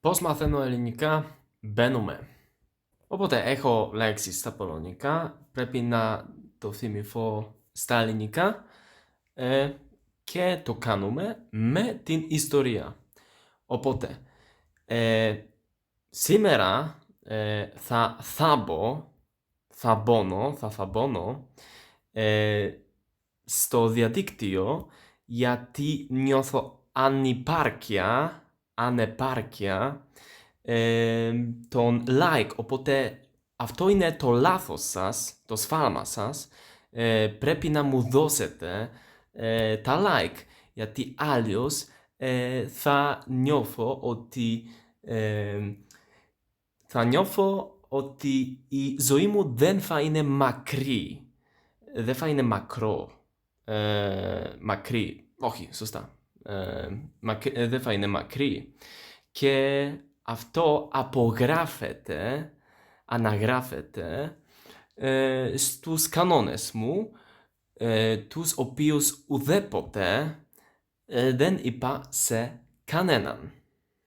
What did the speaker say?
Πώς μαθαίνω ελληνικά? Μπαίνουμε. Όποτε έχω λέξεις στα πολωνικά, πρέπει να το θυμηθώ στα ελληνικά και το κάνουμε με την ιστορία. Οπότε, σήμερα θα μπω στο διαδίκτυο γιατί νιώθω ανεπάρκεια τον like. Οπότε αυτό είναι το λάθος σας, το σφάλμα σας. Πρέπει να μου δώσετε τα like, γιατί αλλιώς θα νιώθω ότι η ζωή μου δεν θα είναι μακρύ. Δεν θα είναι μακρό. Μακρύ. Όχι, σωστά. Δεν θα είναι μακρύ. Και αυτό αναγράφεται στους κανόνες μου, τους οποίους ουδέποτε δεν είπα σε κανέναν.